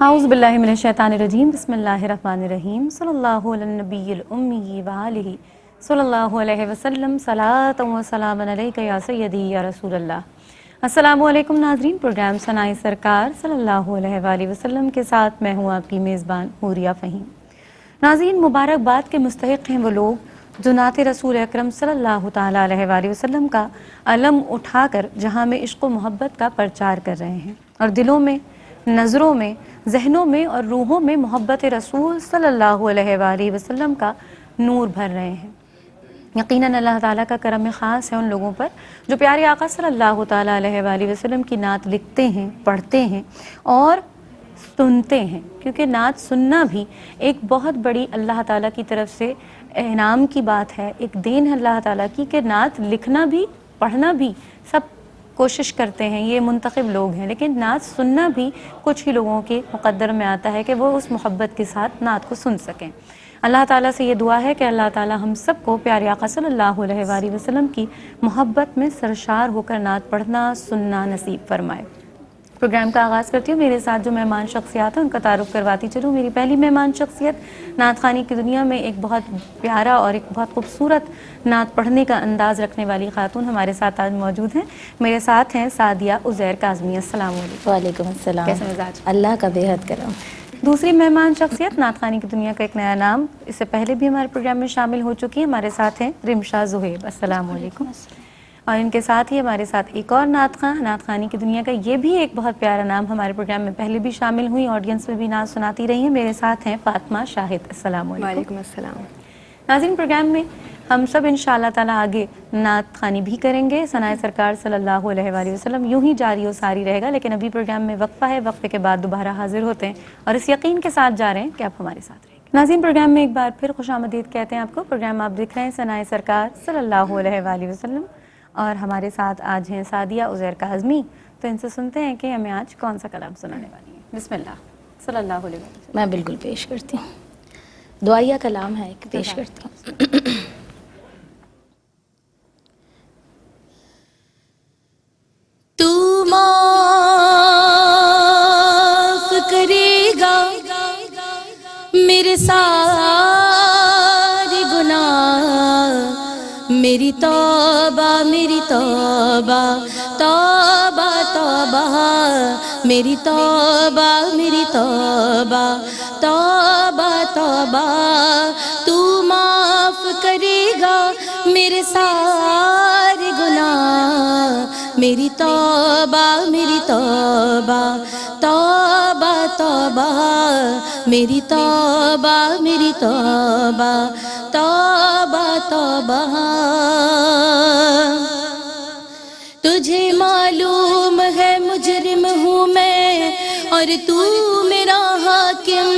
اعوذ باللہ من الشیطان الرجیم بسم اللہ الرحمن الرحیم صلی اللہ علی النبی الامی وآلہ صلی اللہ علیہ وسلم صلاۃ و سلام علیک یا سیدی یا رسول اللہ۔ السلام علیکم ناظرین، پروگرام ثنائے سرکار صلی اللہ علیہ وآلہ وسلم کے ساتھ میں ہوں آپ کی میزبان حوریہ فہیم۔ ناظرین، مبارکباد کے مستحق ہیں وہ لوگ جو نعت رسول اکرم صلی اللہ تعالیٰ علیہ وآلہ وسلم کا علم اٹھا کر جہاں میں عشق و محبت کا پرچار کر رہے ہیں اور دلوں میں، نظروں میں، ذہنوں میں اور روحوں میں محبت رسول صلی اللہ علیہ وآلہ وسلم کا نور بھر رہے ہیں۔ یقیناً اللہ تعالیٰ کا کرم خاص ہے ان لوگوں پر جو پیارے آقا صلی اللہ تعالیٰ علیہ وآلہ وسلم کی نعت لکھتے ہیں، پڑھتے ہیں اور سنتے ہیں، کیونکہ نعت سننا بھی ایک بہت بڑی اللہ تعالیٰ کی طرف سے انعام کی بات ہے، ایک دین ہے اللہ تعالیٰ کی کہ نعت لکھنا بھی پڑھنا بھی سب کوشش کرتے ہیں، یہ منتخب لوگ ہیں، لیکن نعت سننا بھی کچھ ہی لوگوں کے مقدر میں آتا ہے کہ وہ اس محبت کے ساتھ نعت کو سن سکیں۔ اللہ تعالیٰ سے یہ دعا ہے کہ اللہ تعالیٰ ہم سب کو پیارے آقا صلی اللہ علیہ وآلہ وسلم کی محبت میں سرشار ہو کر نعت پڑھنا سننا نصیب فرمائے۔ پروگرام کا آغاز کرتی ہوں، میرے ساتھ جو مہمان شخصیات ہیں ان کا تعارف کرواتی چلوں۔ میری پہلی مہمان شخصیت نعت خوانی کی دنیا میں ایک بہت پیارا اور ایک بہت خوبصورت نعت پڑھنے کا انداز رکھنے والی خاتون ہمارے ساتھ آج موجود ہیں۔ میرے ساتھ ہیں سعدیہ عزیر کاظمی۔ السلام علیکم۔ وعلیکم السلام۔ کیسے مزاج؟ اللہ کا بے حد کرم۔ دوسری مہمان شخصیت نعت خوانی کی دنیا کا ایک نیا نام، اس سے پہلے بھی ہمارے پروگرام میں شامل ہو چکی ہیں، ہمارے ساتھ ہیں رمشا زہیب۔ السلام علیکم۔ اور ان کے ساتھ ہی ہمارے ساتھ ایک اور نعت خواں، نعت خوانی کی دنیا کا یہ بھی ایک بہت پیارا نام، ہمارے پروگرام میں پہلے بھی شامل ہوئی، آڈینس میں بھی نعت سناتی رہی ہیں، میرے ساتھ ہیں فاطمہ شاہد۔ السلام علیکم۔ وعلیکم السلام۔ ناظرین، پروگرام میں ہم سب انشاءاللہ تعالیٰ آگے نعت خوانی بھی کریں گے، ثنائے سرکار صلی اللہ علیہ وآلہ وسلم یوں ہی جاری و ساری رہے گا، لیکن ابھی پروگرام میں وقفہ ہے، وقفے کے بعد دوبارہ حاضر ہوتے ہیں اور اس یقین کے ساتھ جا رہے ہیں کہ آپ ہمارے ساتھ رہیں گے۔ ناظرین، پروگرام میں ایک بار پھر خوش آمدید کہتے ہیں آپ کو۔ پروگرام آپ دیکھ رہے ہیں ثنائے سرکار صلی اللہ علیہ وآلہ وسلم اور ہمارے ساتھ آج ہیں سعدیہ عزیر کاظمی، تو ان سے سنتے ہیں کہ ہمیں آج کون سا کلام سنانے والی ہیں۔ بسم اللہ صلی اللہ علیہ وسلم۔ میں بالکل پیش کرتی ہوں، دعائیہ کلام ہے ایک، پیش کرتی ہوں۔ تو معاف کرے گا میرے سارے گناہ، میری توبہ میری توبہ توبہ توبہ، میری توبہ میری توبہ توبہ توبہ، تو معاف کرے گا میرے سارے گناہ، میری توبہ میری توبہ توبہ توبہ، میری توبہ میری توبہ توبہ توبہ۔ تجھے معلوم ہے مجرم ہوں میں اور تو میرا حاکم،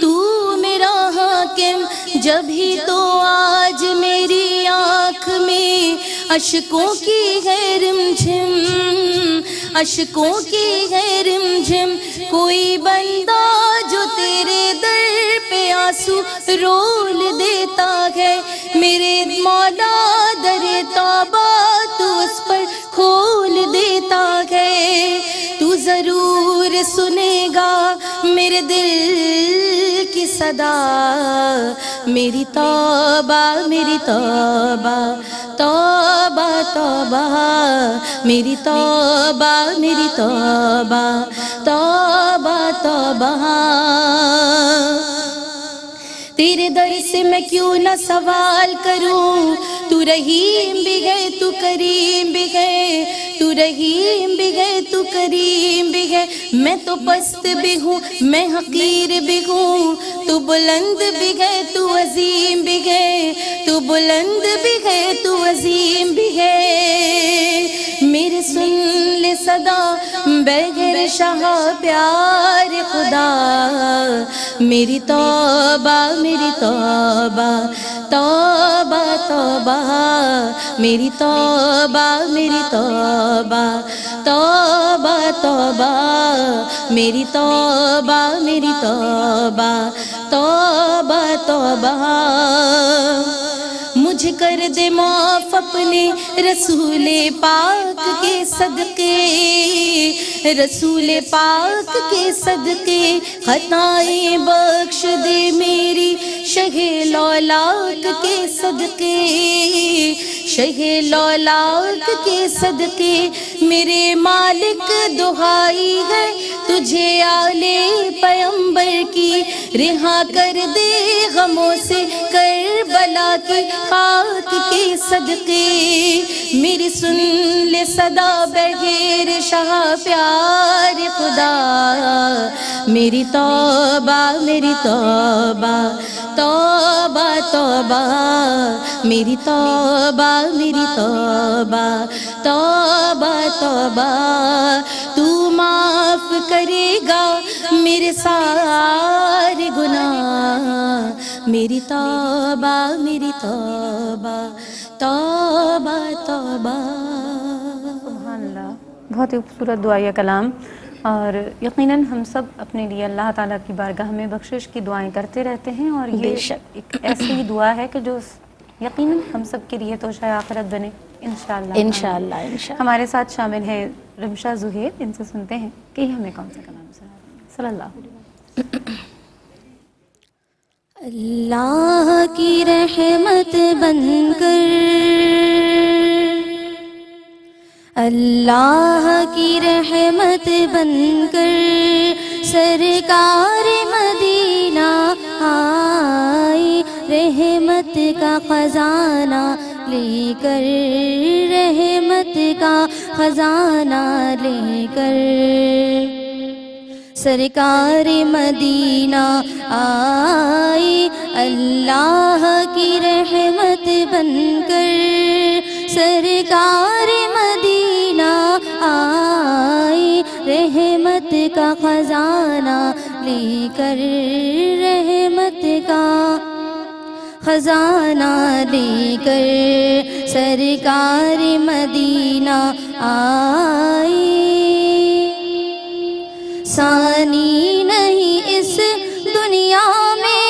تو میرا حاکم، جب ہی تو آج میری آنکھ میں اشکوں کی ہے رمجھم، اشکوں کی ہے رمجھم، کوئی بندہ جو تیرے در پہ آنسو رول دیتا ہے، میرے مولا در توبہ تو اس پر کھول دیتا ہے، تو ضرور سنے گا میرے دل کی صدا، میری توبہ میری توبہ توبہ توبہ، میری توبہ میری توبہ توبہ توبہ۔ تیرے در سے میں کیوں نہ سوال کروں، تو رحیم بھی ہے تو کریم بھی ہے، تو رحیم بھی ہے تو کریم بھی ہے، میں تو پست بھی ہوں میں حقیر بھی ہوں، تو بلند بھی ہے تو عظیم بھی ہے، تو بلند بھی ہے تو عظیم بھی ہے، میرے سن لے صدا بغیر شاہ پیار خدا، میری توبہ میری توبہ توبہ توبہ، میری توبہ میری توبہ توبہ توبہ، میری توبہ میری توبہ توبہ توبہ۔ مجھے کر دے معاف اپنے رسول پاک کے صدقے، رسول پاک کے صدقے، خطائیں بخش دے میری شہ لولاک کے صدقے، شہ لولاک کے صدقے، میرے مالک دعائی ہے تجھے آلے پیمبر کی، رہا کر دے غموں سے کربلا کی خاک کے صدقے، میری سن لے صدا بغیر شاہ پیار خدا، میری توبہ میری توبہ توبہ توبہ، میری توبہ میری توبہ توبہ توبہ، تو معاف کرے گا میرے سارے گناہ، میری توبہ میری توبہ توبہ توبہ۔ سبحان اللہ، بہت ہی خوبصورت دعائیہ کلام، اور یقیناً ہم سب اپنے لیے اللہ تعالیٰ کی بارگاہ میں بخشش کی دعائیں کرتے رہتے ہیں، اور بے یہ شک ایک ایسی دعا ہے کہ جو یقیناً ہم سب کے لیے توشہ آخرت بنے انشاءاللہ۔ انشاءاللہ انشاءاللہ۔ ہمارے ساتھ شامل ہیں رمشا زہیر، ان سے سنتے ہیں کہ یہ ہمیں کون سا کلام سنا رہی ہیں۔ صلی اللہ علیہ وسلم۔ اللہ کی رحمت بن کر، اللہ کی رحمت بن کر سرکار مدینہ آئی، رحمت کا خزانہ لے کر، رحمت کا خزانہ لے کر، سرکار مدینہ آئی، اللہ کی رحمت بن کر سرکار مدینہ آئی، رحمت کا خزانہ لے کر، رحمت کا خزانہ لے کر سرکار مدینہ آئی، ثانی نہیں اس دنیا میں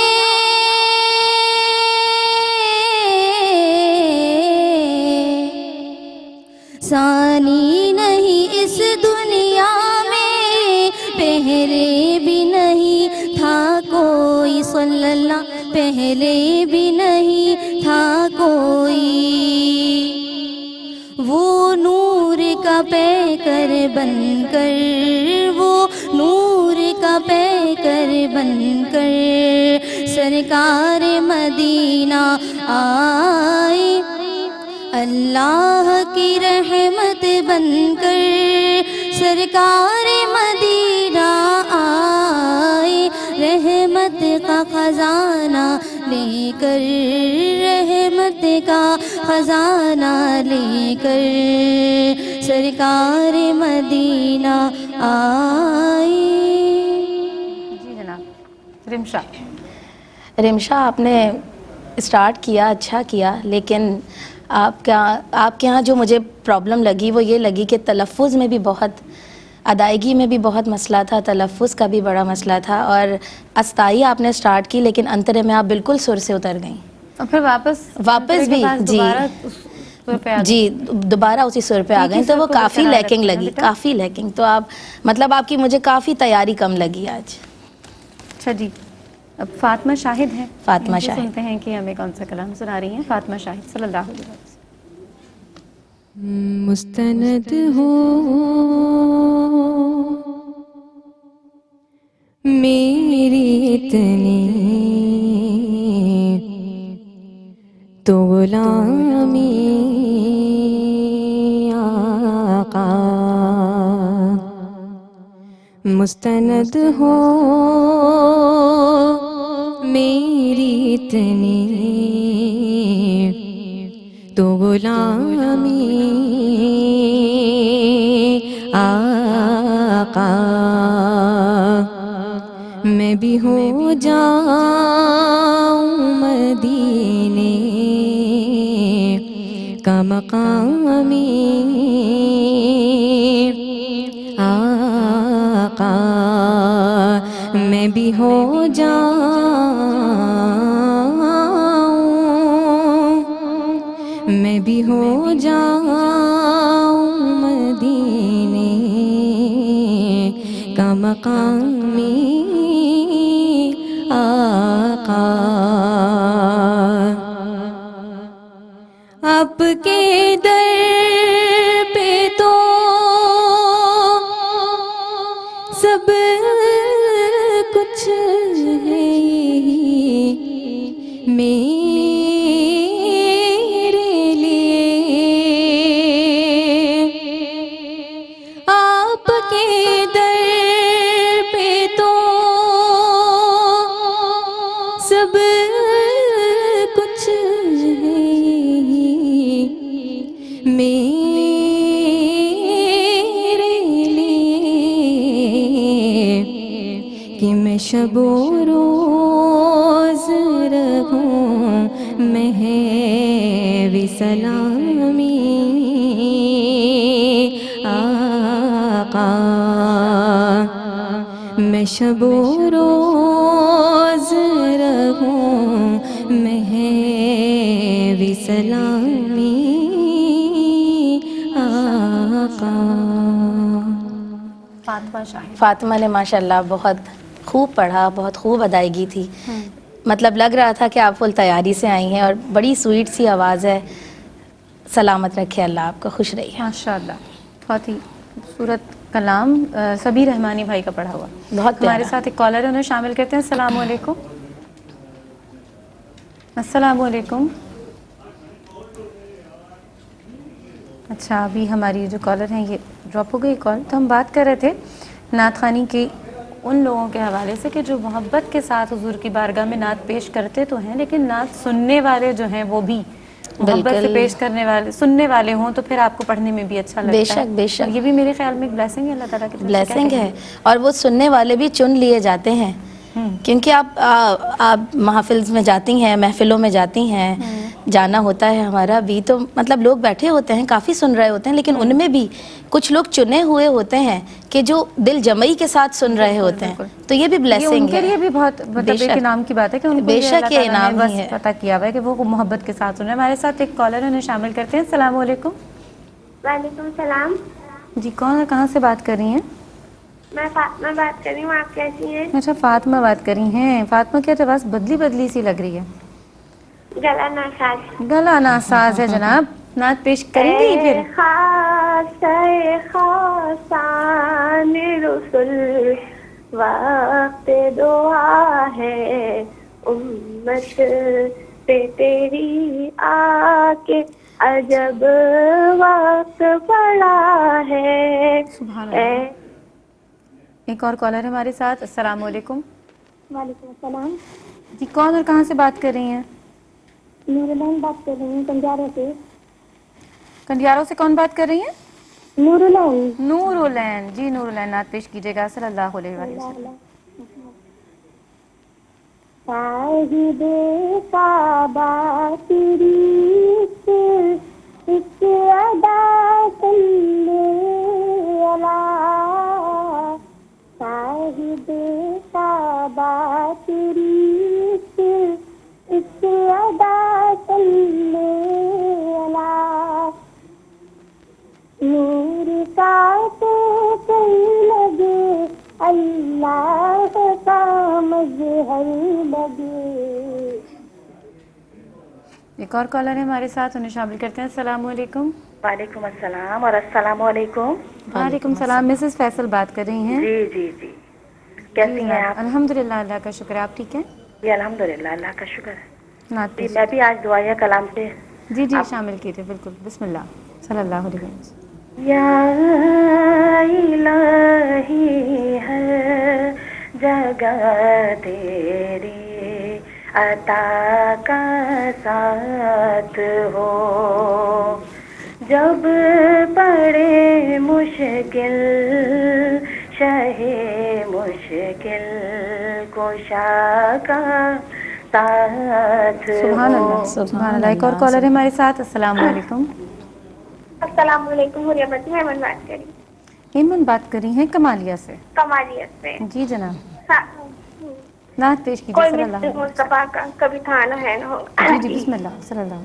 ثانی نہیں اس دنیا میں، پہلے بھی نہیں تھا کوئی صلی اللہ، پہلے بھی نہیں تھا کوئی، وہ نور کا پیکر بن کر، وہ نور کا پیکر بن کر سرکار مدینہ آئی، اللہ کی رحمت بن کر سرکار مدینہ آئی، رحمت کا خزانہ لے کر، رحمت کا خزانہ لے کر سرکار مدینہ آئی۔ جی جناب، رمشا۔ رمشا، آپ نے اسٹارٹ کیا، اچھا کیا، لیکن آپ کے یہاں جو مجھے پرابلم لگی وہ یہ لگی کہ تلفظ میں بھی بہت، ادائیگی میں بھی بہت مسئلہ تھا، تلفظ کا بھی بڑا مسئلہ تھا، اور استائی آپ نے اسٹارٹ کی لیکن انترے میں آپ بالکل سر سے اتر گئیں، اور پھر واپس بھی جی دوبارہ اسی سر پہ آ گئیں، تو وہ کافی لیکنگ لگی، کافی لیکنگ، تو آپ مطلب آپ کی مجھے کافی تیاری کم لگی آج۔ اچھا جی، اب فاطمہ شاہد ہیں، فاطمہ شاہد سنتے ہیں کہ ہمیں کون سا کلام سنا رہی ہیں فاطمہ شاہد صلی اللہ علیہ وسلم۔ مستند ہو میری اتنی تو غلامی آقا، مستند ہو میری اتنی تو غلامی آقا، میں بھی ہو جاؤں مدینے کا مقامی آقا، میں بھی ہو جاؤں ہو جاؤں مدینے کا مقامی آقا، آپ کے در پہ تو سب کچھ ہے میرے لیے، آپ کے در پہ تو سب کچھ ہے میرے لیے، کہ میں شب و روز رہوں محو سلامی آقا، میں شب و روز رہوں محو سلامی آقا۔ فاطمہ شاہد۔ فاطمہ نے ماشاءاللہ بہت خوب پڑھا، بہت خوب ادائیگی تھی، مطلب لگ رہا تھا کہ آپ فل تیاری سے آئی ہیں، اور بڑی سویٹ سی آواز ہے۔ سلامت رکھے اللہ آپ کو، خوش رہیے۔ ماشاءاللہ، بہت ہی خوبصورت کلام سبیر رحمانی بھائی کا پڑھا ہوا۔ بہت پیارا۔ ہمارے ساتھ ایک کالر ہے، انہیں شامل کرتے ہیں۔ السلام علیکم۔ السلام علیکم۔ اچھا، ابھی ہماری جو کالر ہیں یہ ڈراپ ہو گئی کال۔ تو ہم بات کر رہے تھے نعت خوانی کی ان لوگوں کے حوالے سے کہ جو محبت کے ساتھ حضور کی بارگاہ میں نعت پیش کرتے تو ہیں، لیکن نعت سننے والے جو ہیں وہ بھی محبت سے پیش کرنے والے، سننے والے ہوں تو پھر آپ کو پڑھنے میں بھی اچھا لگتا ہے۔ بے شک، بے شک۔ اور یہ بھی میرے خیال میں ایک بلیسنگ ہے اللہ تعالیٰ کی طرف سے۔ بلیسنگ ہے، اور وہ سننے والے بھی چن لیے جاتے ہیں، کیونکہ آپ محافظ میں جاتی ہیں، محفلوں میں جاتی ہیں، جانا ہوتا ہے ہمارا بھی، تو مطلب لوگ بیٹھے ہوتے ہیں، کافی سن رہے ہوتے ہیں، لیکن ان میں بھی کچھ لوگ چنے ہوئے ہوتے ہیں کہ جو دل جمعی کے ساتھ سن رہے ہوتے ہیں، تو یہ بھی بلیسنگ ہے۔ ان کے لیے بھی بہت مطلب ایک انعام کی بات ہے کہ ان کو بے یہ شک اللہ یہ تعالیٰ نے انعام ہی بس ہے۔ پتہ کیا ہوا ہے کہ وہ محبت کے ساتھ سن رہے ہیں۔ ہمارے ساتھ ایک کالر ہے، انہیں شامل کرتے ہیں۔ السلام علیکم۔ وعلیکم السلام۔ جی، کون ہے، کہاں سے بات کر رہی ہیں؟ میں فاطمہ بات کر رہی ہوں، آپ کیسی ہیں؟ اچھا، فاطمہ بات کر رہی ہیں۔ فاطمہ کی آواز بدلی بدلی سی لگ رہی ہے۔ گلا ناساز۔ گلا ناساز ہے جناب، نعت پیش کریں گی پھر؟ خاص خاصان رسول وقت دعا ہے، امت پہ تیری آ کے عجب وقت پڑا ہے۔ سبحان اللہ۔ ایک اور کالر ہے ہمارے ساتھ۔ السلام علیکم۔ وعلیکم السلام۔ جی، کون اور کہاں سے بات کر رہی ہیں؟ نور العین بات کر رہی ہوں کنجاروں سے۔ کنڈیاروں سے کون بات کر رہی ہیں؟ نور العین۔ نور العین۔ جی نور العین، نعت پیش کیجیے گا صلی اللہ علیہ وسلم۔ صاحب کعبہ تیری ایک ادا صلی اللہ، صاحب کعبہ تیری ایک ادا صلی اللہ، نور کا تو کہیں لگے اللہ کا مظہر لگے۔ ایک اور کالر ہے ہمارے ساتھ، انہیں شامل کرتے ہیں۔ السلام علیکم۔ وعلیکم السلام اور السلام علیکم۔ وعلیکم السلام۔ مسز فیصل بات کر رہی ہیں؟ جی جی جی، کیسی ہیں آپ؟ الحمدللہ، اللہ کا شکر ہے۔ آپ ٹھیک ہیں؟ جی الحمدللہ، اللہ کا شکر ہے۔ نعت جی پیش میں بھی آج دعائیہ کلام سے جی شامل کیجیے، بالکل۔ بسم اللہ صلی اللہ علیہ وسلم۔ یا الہی ہر جگہ تیری عطا کا ساتھ ہو، جب پڑے مشکل شہ مشکل کشا کا ساتھ سبحان اللہ، سبحان اللہ۔ ایک اور کالر ہے ہمارے ساتھ۔ السلام علیکم۔ السلام علیکم، حریہ بتی ایمن بات کری۔ ایمن بات کر رہی ہیں کمالیہ سے؟ کمالیت سے۔ جی جناب، ہاں، نعت پیش کیجیے کوئی صلی اللہ مثل علیہ وسلم۔ مصطفیٰ کا کبھی تھا نہ ہے نہ ہوگا۔ جی بسم اللہ صلی اللہ علیہ وسلم۔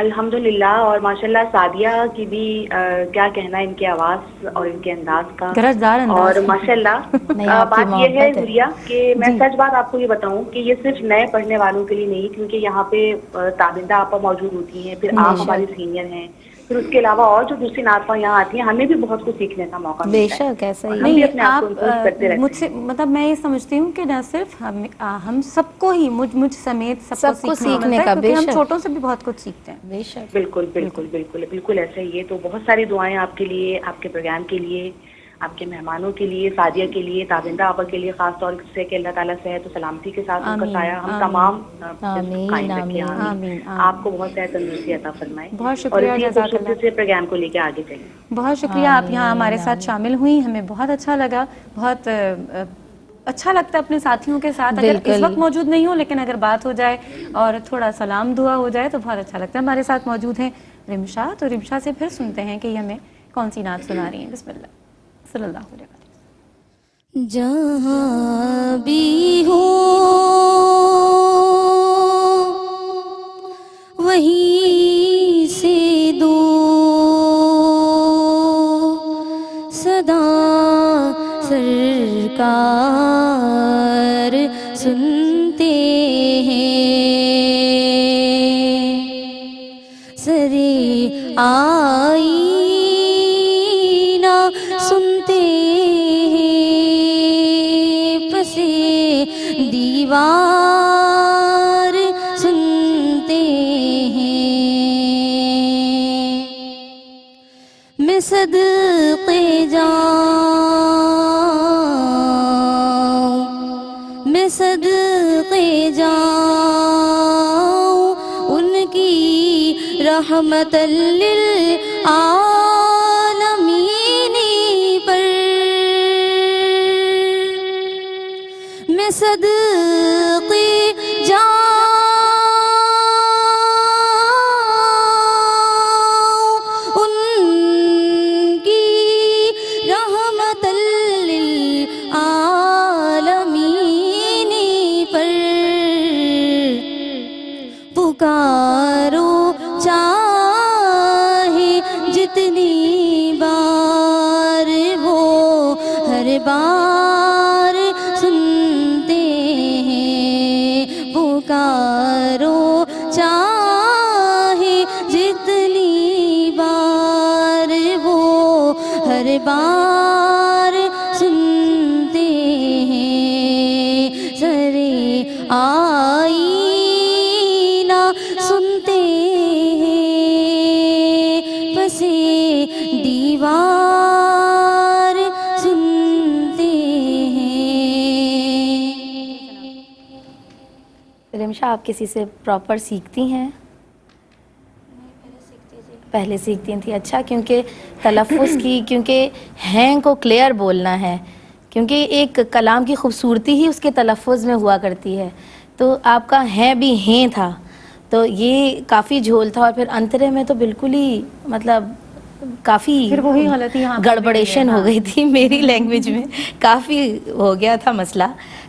الحمدللہ. اور ماشاءاللہ سعدیہ کی بھی کیا کہنا ان کی آواز اور ان کے انداز کا. گرجدار انداز. اور ماشاءاللہ بات یہ ہے حوریہ کہ میں سچ بات آپ کو یہ بتاؤں کہ یہ صرف نئے پڑھنے والوں کے لیے نہیں، کیونکہ یہاں پہ تابندہ آپا موجود ہوتی ہیں، پھر آپ ہماری سینئر ہیں، پھر اس کے علاوہ اور جو دوسری نعتفاں یہاں آتی ہیں، ہمیں بھی بہت کچھ سیکھنے کا موقع ملتا ہے. بے شک ایسا ہی. ہم بھی اپنے آپ کو آپ امپروو کرتے رہتے مجھ سے مطلب میں یہ سمجھتی ہوں کہ نہ صرف ہم سب کو ہی مجھ سمیت سب کو سیکھنے کا، کیونکہ ہم چھوٹوں سے بھی بہت کچھ سیکھتے ہیں. بے شک. بالکل بالکل بالکل بالکل ایسا ہی ہے. تو بہت ساری دعائیں آپ کے لیے، آپ کے پروگرام کے لیے، آپ کے مہمانوں کے لیے، سعدیہ کے لیے، تابندہ آپا کے لیے خاص طور سے کہ اللہ تعالیٰ صحت و سلامتی کے ساتھ ان کا سایہ ہم تمام قائم رکھے. آمین. آپ کو بہت صحت تندرستی عطا فرمائے. بہت شکریہ. اور اسی خوبصورتی سے پروگرام کو لے کے آگے چلیں. بہت شکریہ. آپ یہاں ہمارے ساتھ شامل ہوئی، ہمیں بہت اچھا لگا. بہت اچھا لگتا ہے اپنے ساتھیوں کے ساتھ، اگر اس وقت موجود نہیں ہو لیکن اگر بات ہو جائے اور تھوڑا سلام دعا ہو جائے تو بہت اچھا لگتا ہے. ہمارے ساتھ موجود ہیں رمشا. تو رمشا سے پھر سنتے ہیں کہ یہ ہمیں کون سی نعت سنا رہی ہیں. بسم اللہ صلی اللہ علیہ وسلم. جہاں بھی ہو وہیں سے دو صدا سرکار سنتے ہیں، سرے آئینہ سنتے ہیں، پسے دیوار سنتے ہیں. میں صدقے جاؤں ان کی رحمت للعالمین پر. میں صدقے جاؤں ان کی رحمت للعالمین پر. پکارو چاہے جتنی بار وہ ہر بار سنتے ہیں. پکارو چاہے جتنی بار وہ ہر بار سنتے ہیں. سرے آئینہ سنتے ہیں، پسے دیوار سنتے ہیں. رمشا آپ کسی سے پراپر سیکھتی ہیں؟ پہلے سیکھتی تھیں. اچھا، کیونکہ تلفظ کی، کیونکہ ہیں کو کلیئر بولنا ہے، کیونکہ ایک کلام کی خوبصورتی ہی اس کے تلفظ میں ہوا کرتی ہے. تو آپ کا ہیں بھی ہیں تھا، تو یہ کافی جھول تھا. اور پھر انترے میں تو بالکل ہی مطلب کافی پھر وہی غلطی یہاں گڑبڑیشن ہو گئی تھی میری لینگویج میں، کافی ہو گیا تھا مسئلہ.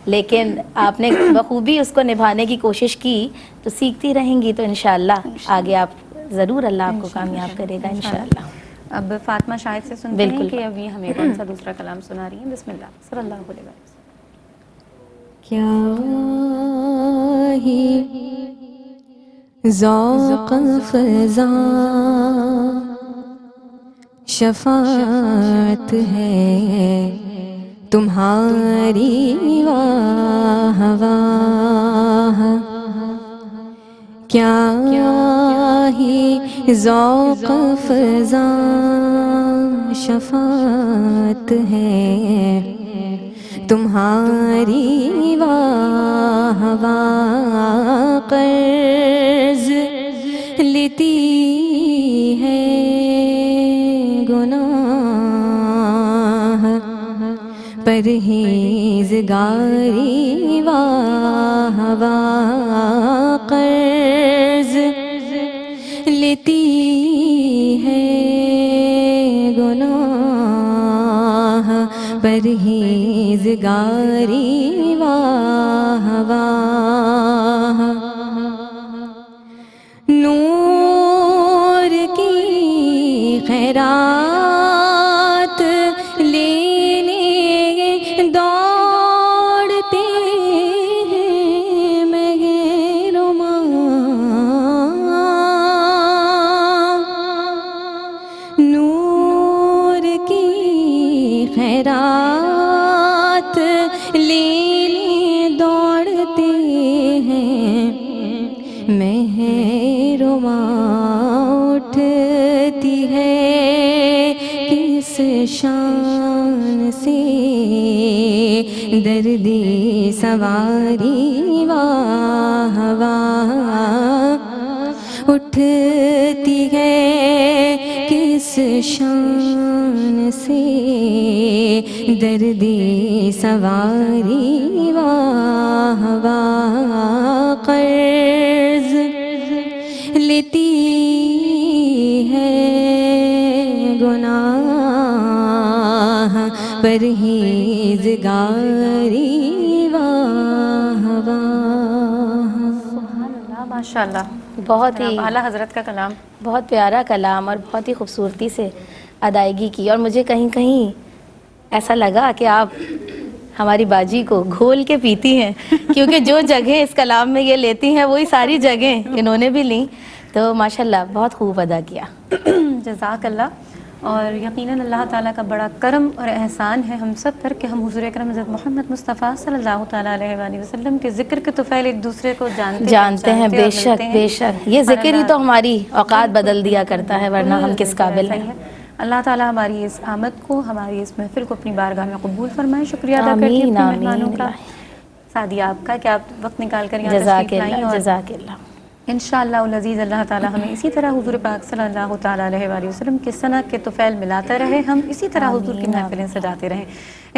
لیکن آپ نے بخوبی اس کو نبھانے کی کوشش کی، تو سیکھتی رہیں گی تو انشاءاللہ آگے آپ ضرور اللہ آپ کو کامیاب کرے گا انشاءاللہ. اب فاطمہ شاہد سے سنتے ہیں کہ ابھی ہمیں کون سا دوسرا کلام سنا رہی ہیں. بسم اللہ صلی اللہ علیہ وسلم. کیا ہی ذوق فضا شفاعت ہے تمہاری واہ واہ. کیا ہی ذوق فضا شفاعت ہے تمہاری واہ واہ. قرض لیتی ہے گناہ پرہیزگاری واہ واہ. قرض لیتی ہے گناہ پرہیزگاری واہ. واہ نور خیرات لینے دوڑتے ہیں مہرما، نور کی خیرات لینے دوڑتے ہیں مہرما، اٹھتی ہے کس شان سے دردی سواری، واہ واہ، اٹھتی ہے کس شان سے دردی سواری، واہ واہ، قرض لیتی ہے گناہ پرہیزگاری، واہ واہ۔ سبحان اللہ، ماشاء اللہ، بہت ہی اعلیٰ حضرت کا کلام۔ بہت پیارا کلام اور بہت ہی خوبصورتی سے ادائیگی کی، اور مجھے کہیں کہیں ایسا لگا کہ آپ ہماری باجی کو گھول کے پیتی ہیں، کیونکہ جو جگہیں اس کلام میں یہ لیتی ہیں وہی ساری جگہیں انہوں نے بھی لیں، تو ماشاءاللہ بہت خوب ادا کیا۔ جزاک اللہ۔ اور یقیناً اللہ تعالیٰ کا بڑا کرم اور احسان ہے ہم سب پر کہ ہم حضور اکرم حضرت محمد مصطفیٰ صلی اللہ تعالیٰ علیہ وآلہ وسلم کے ذکر کے طفیل ایک دوسرے کو جانتے ہیں، بے شک بے شک، یہ ذکر ہی تو ہماری اوقات بدل دیا کرتا ہے، ورنہ ہم کس قابل ہیں۔ اللہ تعالیٰ ہماری اس آمد کو، ہماری اس محفل کو اپنی بارگاہ میں قبول فرمائے۔ شکریہ ادا کرتی ہوں اپنے مہمانوں کا، سعدیہ آپ کا کہ آپ وقت نکال کر یہاں جزاک تشریف لائیں، اللہ، اور جزاک اللہ۔ انشاءاللہ العزیز اللہ تعالیٰ ہمیں اسی طرح حضور پاک صلی اللہ تعالیٰ علیہ وآلہ وسلم کے سنت کے طفیل ملاتا رہے، ہم اسی طرح حضور کی محفلیں سجاتے رہیں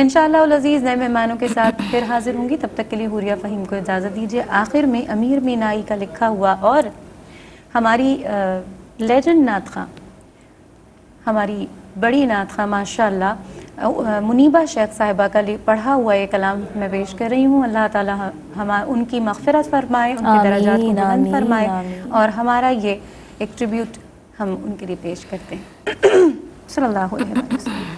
انشاءاللہ العزیز۔ نئے مہمانوں کے ساتھ پھر حاضر ہوں گی، تب تک کے لیے حوریہ فہیم کو اجازت دیجیے۔ آخر میں امیر مینائی کا لکھا ہوا اور ہماری لیجنڈ نعت خواں، ہماری بڑی نعت خواں ماشاءاللہ منیبہ شیخ صاحبہ کا پڑھا ہوا یہ کلام میں پیش کر رہی ہوں۔ اللہ تعالیٰ ان کی مغفرت فرمائے، ان کے درجات کو بلند فرمائے، اور ہمارا یہ ایک ٹریبیوٹ ہم ان کے لیے پیش کرتے ہیں۔ صلی اللہ علیہ وسلم۔